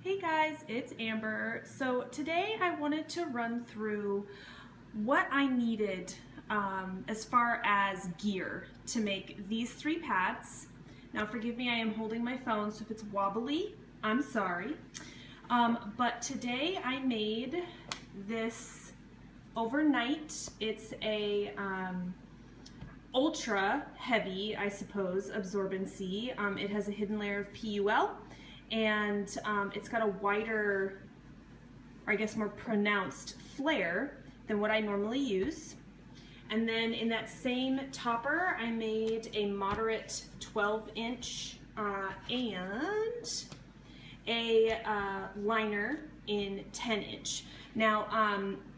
Hey guys, it's Amber. So today I wanted to run through what I needed as far as gear to make these three pads. Now forgive me, I am holding my phone, so if it's wobbly, I'm sorry. But today I made this overnight. It's a ultra heavy, I suppose, absorbency. It has a hidden layer of PUL. And it's got a wider, or I guess more pronounced flare than what I normally use. And then in that same topper, I made a moderate 12-inch and a liner in 10-inch. Now,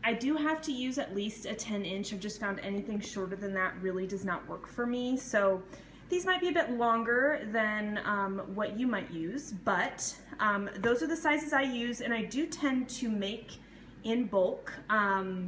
I do have to use at least a 10-inch. I've just found anything shorter than that really does not work for me. So these might be a bit longer than what you might use, but those are the sizes I use, and I do tend to make in bulk. I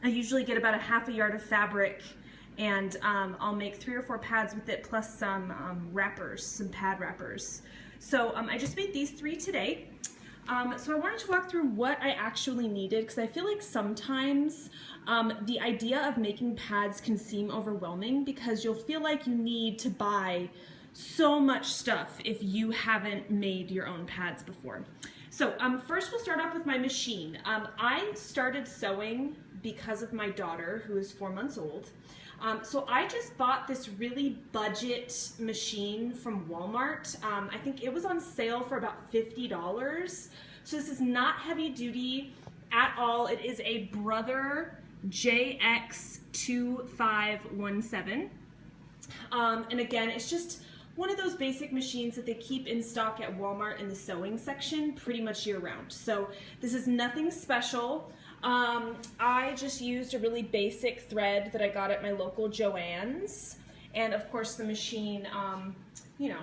usually get about a half a yard of fabric, and I'll make 3 or 4 pads with it, plus some wrappers, some pad wrappers. So I just made these 3 today. So I wanted to walk through what I actually needed, because I feel like sometimes the idea of making pads can seem overwhelming because you'll feel like you need to buy so much stuff if you haven't made your own pads before. So first we'll start off with my machine. I started sewing because of my daughter, who is 4 months old. So I just bought this really budget machine from Walmart. I think it was on sale for about $50. So this is not heavy duty at all. It is a Brother JX2517. And again, it's just one of those basic machines that they keep in stock at Walmart in the sewing section pretty much year round. So this is nothing special. I just used a really basic thread that I got at my local Joann's, and of course the machine, you know,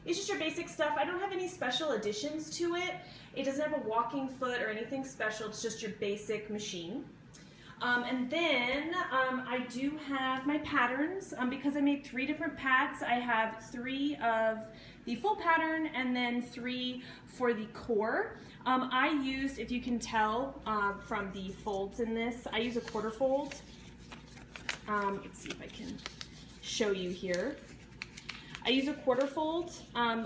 it's just your basic stuff. I don't have any special additions to it. It doesn't have a walking foot or anything special. It's just your basic machine. And then I do have my patterns. Because I made 3 different pads, I have 3 of the full pattern and then 3 for the core. I used, if you can tell from the folds in this, I use a quarter fold. Let's see if I can show you here. I use a quarter fold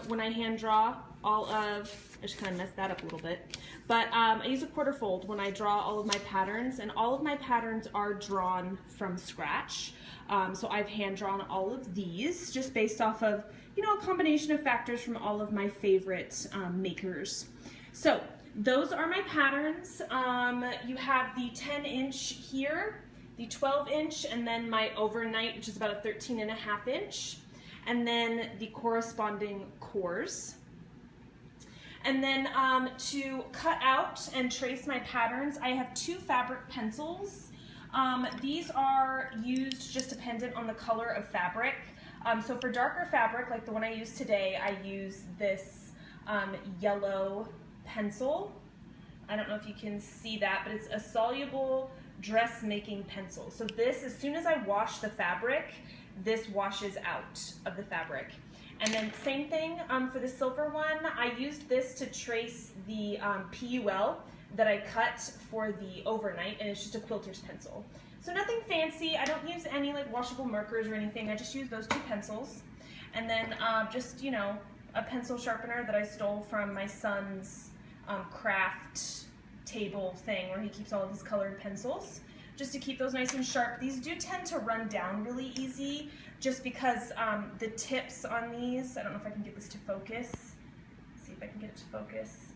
when I hand draw all of, I just kind of messed that up a little bit, but I use a quarter fold when I draw all of my patterns, and all of my patterns are drawn from scratch. So I've hand drawn all of these just based off of, you know, a combination of factors from all of my favorite makers. So those are my patterns. You have the 10-inch here, the 12-inch, and then my overnight, which is about a 13.5-inch, and then the corresponding cores. And then to cut out and trace my patterns, I have 2 fabric pencils. These are used just dependent on the color of fabric. So for darker fabric, like the one I use today, I use this yellow pencil. I don't know if you can see that, but it's a soluble dressmaking pencil. So this, as soon as I wash the fabric, this washes out of the fabric. And then same thing for the silver one. I used this to trace the PUL that I cut for the overnight, and it's just a quilter's pencil. So nothing fancy. I don't use any like washable markers or anything. I just use those 2 pencils. And then just, you know, a pencil sharpener that I stole from my son's craft table thing where he keeps all of his colored pencils, just to keep those nice and sharp. These do tend to run down really easy just because the tips on these, I don't know if I can get this to focus. Let's see if I can get it to focus.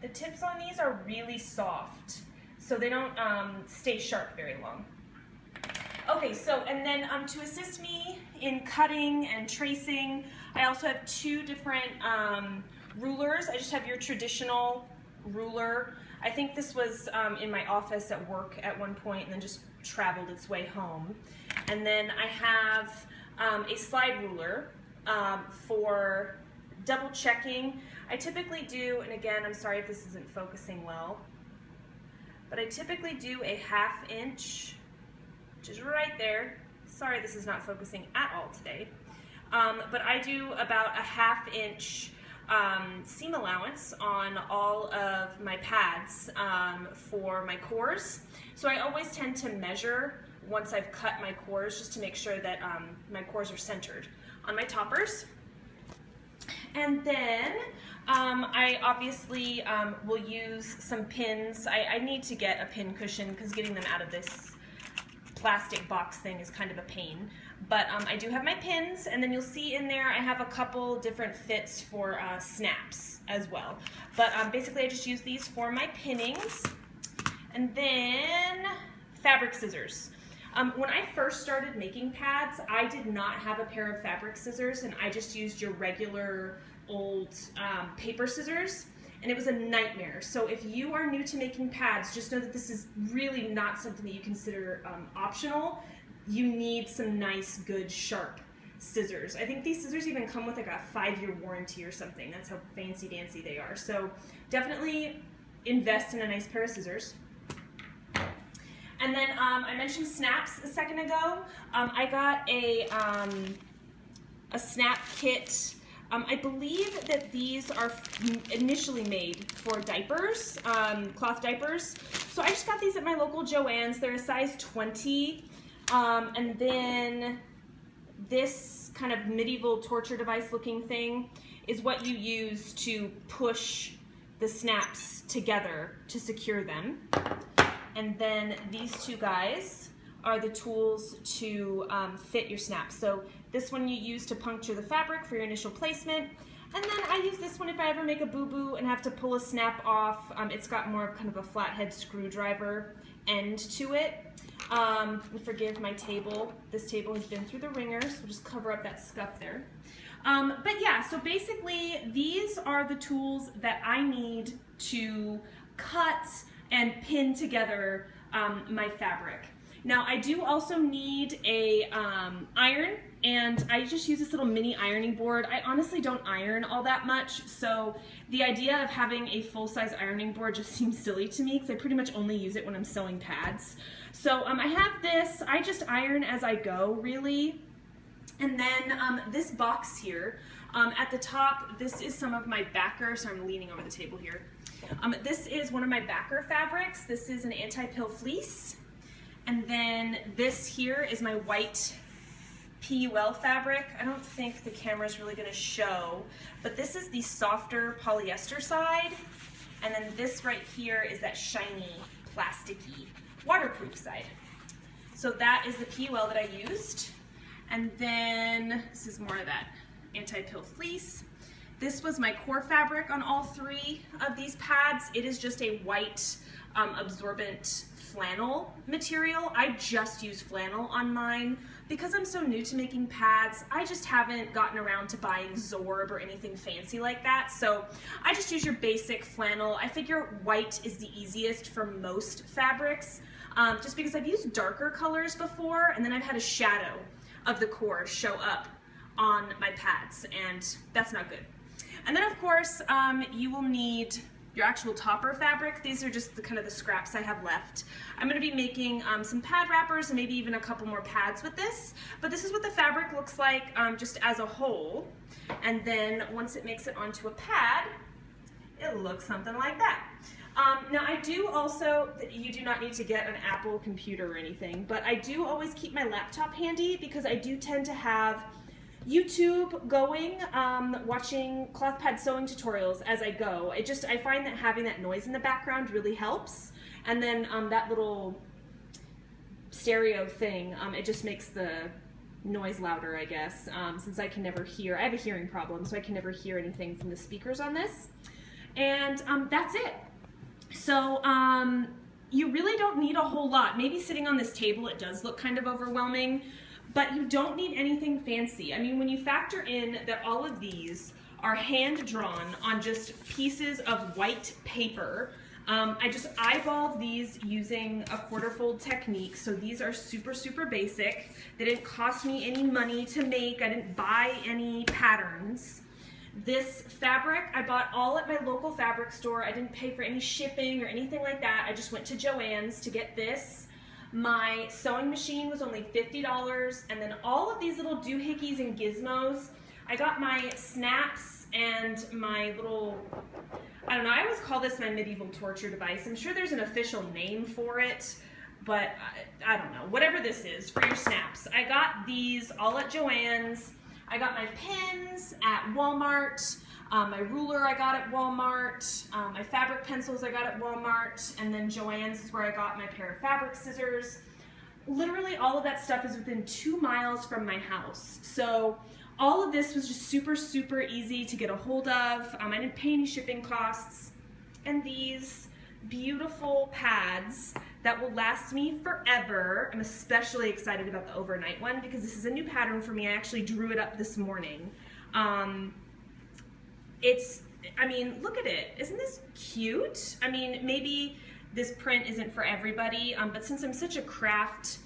The tips on these are really soft, so they don't stay sharp very long. Okay, so, and then to assist me in cutting and tracing, I also have 2 different rulers. I just have your traditional ruler. I think this was in my office at work at one point and then just traveled its way home. And then I have a slide ruler for double checking. I typically do, and again, I'm sorry if this isn't focusing well, but I typically do a 1/2 inch, which is right there. Sorry this is not focusing at all today. But I do about a 1/2 inch seam allowance on all of my pads for my cores. So I always tend to measure once I've cut my cores just to make sure that my cores are centered on my toppers. And then I obviously will use some pins. I need to get a pin cushion because getting them out of this plastic box thing is kind of a pain. But I do have my pins, and then you'll see in there I have a couple different fits for snaps as well. But basically I just use these for my pinnings. And then fabric scissors. When I first started making pads, I did not have a pair of fabric scissors, and I just used your regular old paper scissors, and it was a nightmare. So if you are new to making pads, just know that this is really not something that you consider optional. You need some nice, good, sharp scissors. I think these scissors even come with like a 5-year warranty or something. That's how fancy-dancy they are. So definitely invest in a nice pair of scissors. And then I mentioned snaps a second ago. I got a snap kit. I believe that these are initially made for diapers, cloth diapers. So I just got these at my local Joann's. They're a size 20. And then this kind of medieval torture device looking thing is what you use to push the snaps together to secure them. And then these two guys are the tools to fit your snaps. So this one you use to puncture the fabric for your initial placement. And then I use this one if I ever make a boo-boo and have to pull a snap off. It's got more of kind of a flathead screwdriver end to it. Forgive my table. This table has been through the ringer, so we'll just cover up that scuff there. But yeah, so basically these are the tools that I need to cut and pin together my fabric. Now I do also need a iron, and I just use this little mini ironing board. I honestly don't iron all that much, so the idea of having a full-size ironing board just seems silly to me because I pretty much only use it when I'm sewing pads. So I have this. I just iron as I go, really. And then this box here, at the top, this is some of my backer, so I'm leaning over the table here. This is one of my backer fabrics. This is an anti-pill fleece. And then this here is my white PUL fabric. I don't think the camera's really gonna show, but this is the softer polyester side. And then this right here is that shiny, plasticky, waterproof side. So that is the PUL that I used. And then this is more of that anti-pill fleece. This was my core fabric on all 3 of these pads. It is just a white absorbent flannel material. I just use flannel on mine. Because I'm so new to making pads, I just haven't gotten around to buying Zorb or anything fancy like that. So I just use your basic flannel. I figure white is the easiest for most fabrics, just because I've used darker colors before, and then I've had a shadow of the core show up on my pads, and that's not good. And then of course, you will need your actual topper fabric. These are just the kind of the scraps I have left. I'm gonna be making some pad wrappers and maybe even a couple more pads with this, but this is what the fabric looks like just as a whole. And then once it makes it onto a pad, it looks something like that. Now I do also, you do not need to get an Apple computer or anything, but I do always keep my laptop handy because I do tend to have YouTube going, watching cloth pad sewing tutorials as I go. I find that having that noise in the background really helps. And then that little stereo thing, it just makes the noise louder, I guess, since I can never hear. I have a hearing problem, so I can never hear anything from the speakers on this. And that's it. So you really don't need a whole lot. Maybe sitting on this table, it does look kind of overwhelming, but you don't need anything fancy. I mean, when you factor in that all of these are hand drawn on just pieces of white paper, I just eyeballed these using a quarter fold technique. So these are super, super basic. They didn't cost me any money to make. I didn't buy any patterns. This fabric, I bought all at my local fabric store. I didn't pay for any shipping or anything like that. I just went to Joann's to get this. My sewing machine was only $50, and then all of these little doohickeys and gizmos. I got my snaps and my little, I don't know, I always call this my medieval torture device. I'm sure there's an official name for it, but I don't know. Whatever this is for your snaps. I got these all at Joann's. I got my pens at Walmart. My ruler I got at Walmart. My fabric pencils I got at Walmart. And then Joann's is where I got my pair of fabric scissors. Literally all of that stuff is within 2 miles from my house. So all of this was just super, super easy to get a hold of. I didn't pay any shipping costs. And these beautiful pads that will last me forever. I'm especially excited about the overnight one because this is a new pattern for me. I actually drew it up this morning. I mean, look at it. Isn't this cute? I mean, maybe this print isn't for everybody, but since I'm such a craft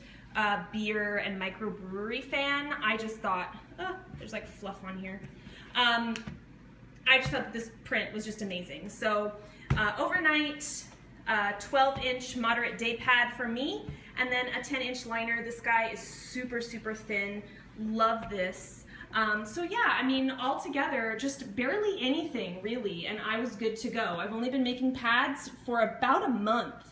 beer and microbrewery fan, I just thought, oh, there's like fluff on here. I just thought this print was just amazing. So overnight, 12-inch moderate day pad for me, and then a 10-inch liner. This guy is super, super thin. Love this. So yeah, I mean, all together, just barely anything really, and I was good to go. I've only been making pads for about a month,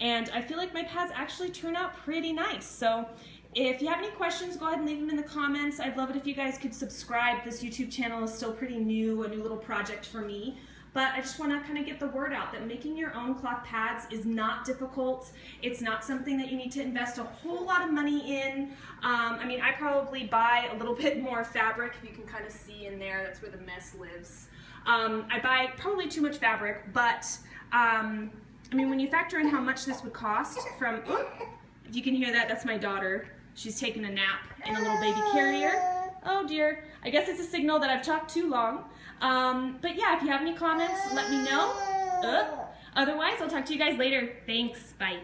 and I feel like my pads actually turn out pretty nice. So if you have any questions, go ahead and leave them in the comments. I'd love it if you guys could subscribe. This YouTube channel is still pretty new, a new little project for me. But I just want to kind of get the word out that making your own cloth pads is not difficult. It's not something that you need to invest a whole lot of money in. I mean, I probably buy a little bit more fabric, if you can kind of see in there, that's where the mess lives. I buy probably too much fabric, but I mean, when you factor in how much this would cost from, if you can hear that, that's my daughter. She's taking a nap in a little baby carrier. Oh dear, I guess it's a signal that I've talked too long. But yeah, if you have any comments, let me know. Otherwise, I'll talk to you guys later. Thanks, bye.